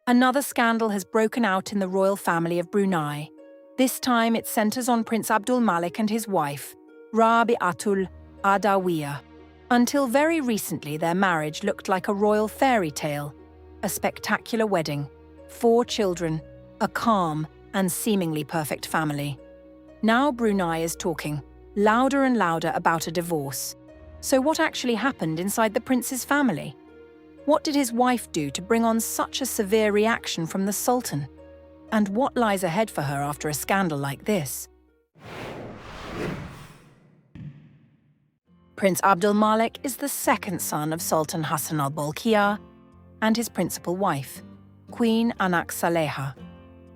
Another scandal has broken out in the royal family of Brunei. This time it centers on Prince Abdul Malik and his wife, Rabi'atul Adawiyah. Until very recently, their marriage looked like a royal fairy tale, a spectacular wedding, 4 children, a calm and seemingly perfect family. Now Brunei is talking louder and louder about a divorce. So what actually happened inside the prince's family? What did his wife do to bring on such a severe reaction from the Sultan? And what lies ahead for her after a scandal like this? Prince Abdul Malik is the second son of Sultan Hassan al-Bolkiah and his principal wife, Queen Anak Saleha.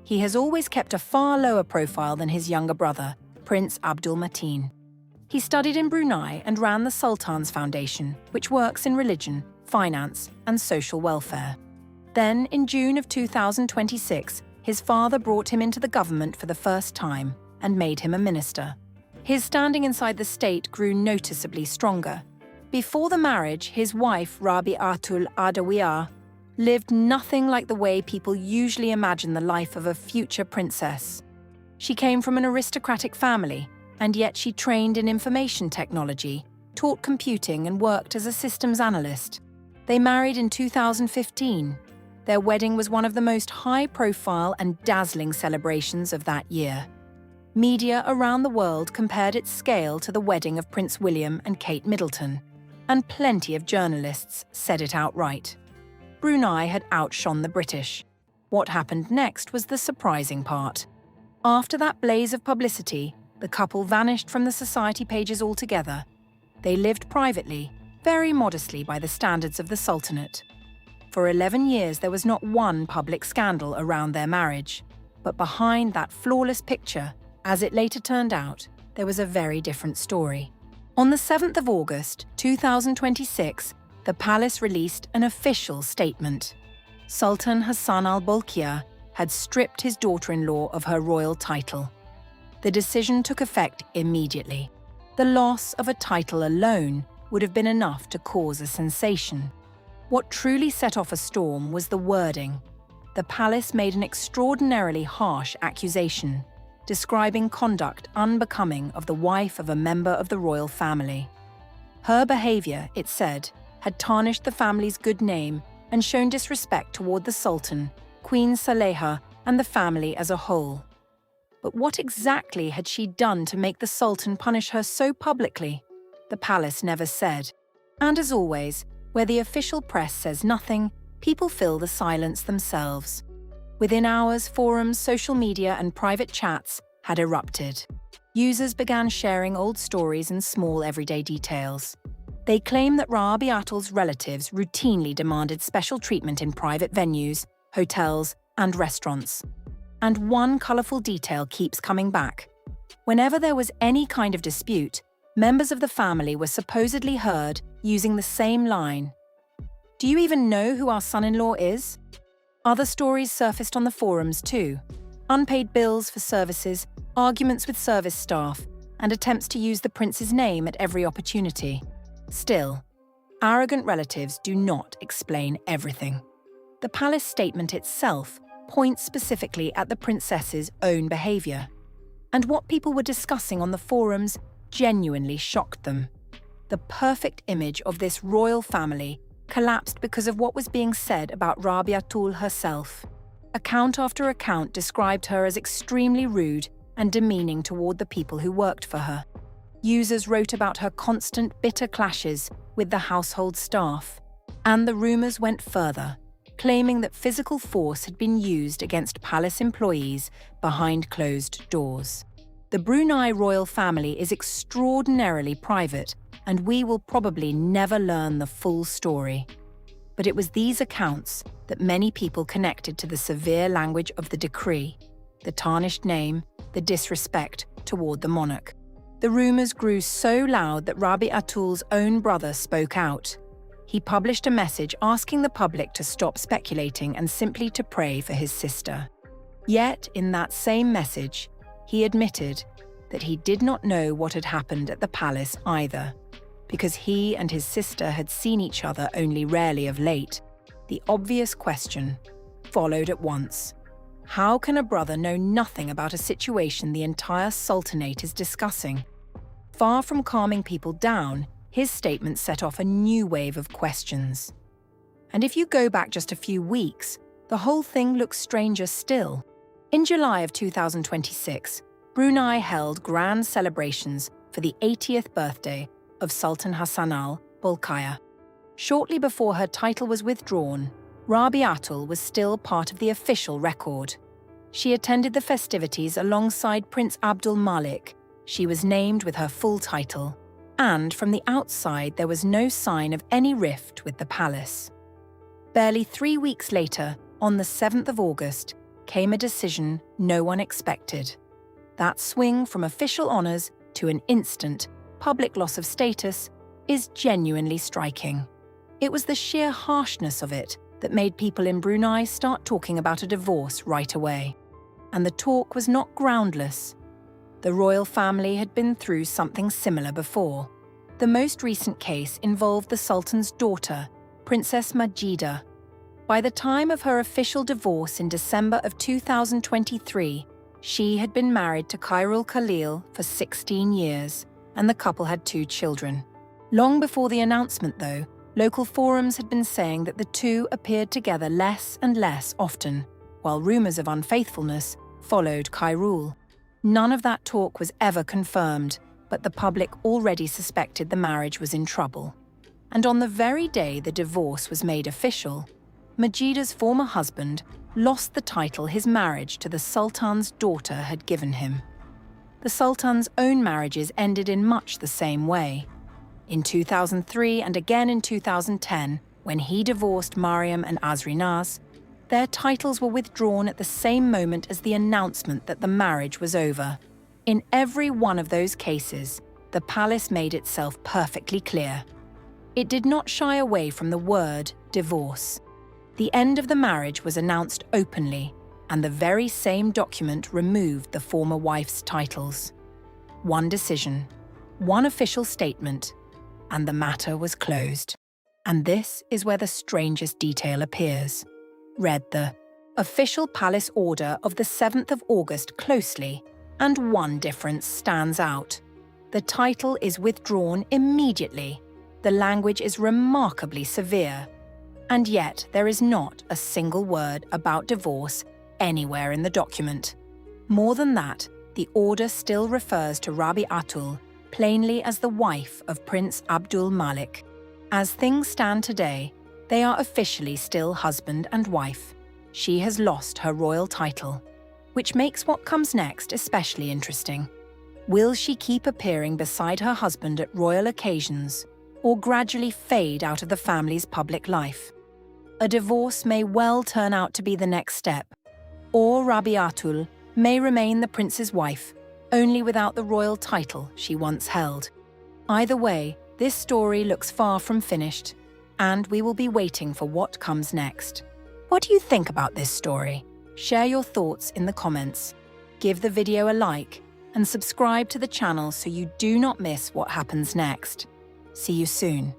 He has always kept a far lower profile than his younger brother, Prince Abdul Mateen. He studied in Brunei and ran the Sultan's Foundation, which works in religion, finance, and social welfare. Then, in June of 2026, his father brought him into the government for the first time and made him a minister. His standing inside the state grew noticeably stronger. Before the marriage, his wife, Rabi'atul Adawiyah, lived nothing like the way people usually imagine the life of a future princess. She came from an aristocratic family, and yet she trained in information technology, taught computing, and worked as a systems analyst. They married in 2015. Their wedding was one of the most high-profile and dazzling celebrations of that year. Media around the world compared its scale to the wedding of Prince William and Kate Middleton, and plenty of journalists said it outright. Brunei had outshone the British. What happened next was the surprising part. After that blaze of publicity, the couple vanished from the society pages altogether. They lived privately, very modestly by the standards of the Sultanate. For 11 years, there was not one public scandal around their marriage. But behind that flawless picture, as it later turned out, there was a very different story. On the 7th of August, 2026, the palace released an official statement. Sultan Hassan al-Bolkiah had stripped his daughter-in-law of her royal title. The decision took effect immediately. The loss of a title alone would have been enough to cause a sensation. What truly set off a storm was the wording. The palace made an extraordinarily harsh accusation, describing conduct unbecoming of the wife of a member of the royal family. Her behavior, it said, had tarnished the family's good name and shown disrespect toward the Sultan, Queen Saleha, and the family as a whole. But what exactly had she done to make the Sultan punish her so publicly? The palace never said. And as always, where the official press says nothing, people fill the silence themselves. Within hours, forums, social media, and private chats had erupted. Users began sharing old stories and small everyday details. They claim that Rabi'atul's relatives routinely demanded special treatment in private venues, hotels, and restaurants. And one colourful detail keeps coming back. Whenever there was any kind of dispute, members of the family were supposedly heard using the same line. "Do you even know who our son-in-law is?" Other stories surfaced on the forums too. Unpaid bills for services, arguments with service staff, and attempts to use the prince's name at every opportunity. Still, arrogant relatives do not explain everything. The palace statement itself points specifically at the princess's own behaviour. And what people were discussing on the forums genuinely shocked them. The perfect image of this royal family collapsed because of what was being said about Rabi'atul herself. Account after account described her as extremely rude and demeaning toward the people who worked for her. Users wrote about her constant bitter clashes with the household staff. And the rumours went further, claiming that physical force had been used against palace employees behind closed doors. The Brunei royal family is extraordinarily private, and we will probably never learn the full story. But it was these accounts that many people connected to the severe language of the decree, the tarnished name, the disrespect toward the monarch. The rumours grew so loud that Rabi'atul's own brother spoke out. He published a message asking the public to stop speculating and simply to pray for his sister. Yet, in that same message, he admitted that he did not know what had happened at the palace either, because he and his sister had seen each other only rarely of late. The obvious question, followed at once. How can a brother know nothing about a situation the entire Sultanate is discussing? Far from calming people down, his statement set off a new wave of questions. And if you go back just a few weeks, the whole thing looks stranger still. In July of 2026, Brunei held grand celebrations for the 80th birthday of Sultan Hassan al-Bolkiah. Shortly before her title was withdrawn, Rabi'atul was still part of the official record. She attended the festivities alongside Prince Abdul Malik. She was named with her full title, and from the outside there was no sign of any rift with the palace. Barely 3 weeks later, on the 7th of August, came a decision no one expected. That swing from official honours to an instant public loss of status is genuinely striking. It was the sheer harshness of it that made people in Brunei start talking about a divorce right away. And the talk was not groundless. The royal family had been through something similar before. The most recent case involved the Sultan's daughter, Princess Majida. By the time of her official divorce in December of 2023, she had been married to Khairul Khalil for 16 years, and the couple had 2 children. Long before the announcement, though, local forums had been saying that the two appeared together less and less often, while rumours of unfaithfulness followed Khairul. None of that talk was ever confirmed, but the public already suspected the marriage was in trouble. And on the very day the divorce was made official, Majida's former husband lost the title his marriage to the Sultan's daughter had given him. The Sultan's own marriages ended in much the same way. In 2003 and again in 2010, when he divorced Mariam and Azrinaz, their titles were withdrawn at the same moment as the announcement that the marriage was over. In every one of those cases, the palace made itself perfectly clear. It did not shy away from the word divorce. The end of the marriage was announced openly, and the very same document removed the former wife's titles. One decision, one official statement, and the matter was closed. And this is where the strangest detail appears. Read the official palace order of the 7th of August closely, and one difference stands out. The title is withdrawn immediately. The language is remarkably severe. And yet there is not a single word about divorce anywhere in the document. More than that, the order still refers to Rabi'atul plainly as the wife of Prince Abdul Malik. As things stand today, they are officially still husband and wife. She has lost her royal title, which makes what comes next especially interesting. Will she keep appearing beside her husband at royal occasions, or gradually fade out of the family's public life? A divorce may well turn out to be the next step, or Rabi'atul may remain the prince's wife, only without the royal title she once held. Either way, this story looks far from finished, and we will be waiting for what comes next. What do you think about this story? Share your thoughts in the comments. Give the video a like, and subscribe to the channel so you do not miss what happens next. See you soon.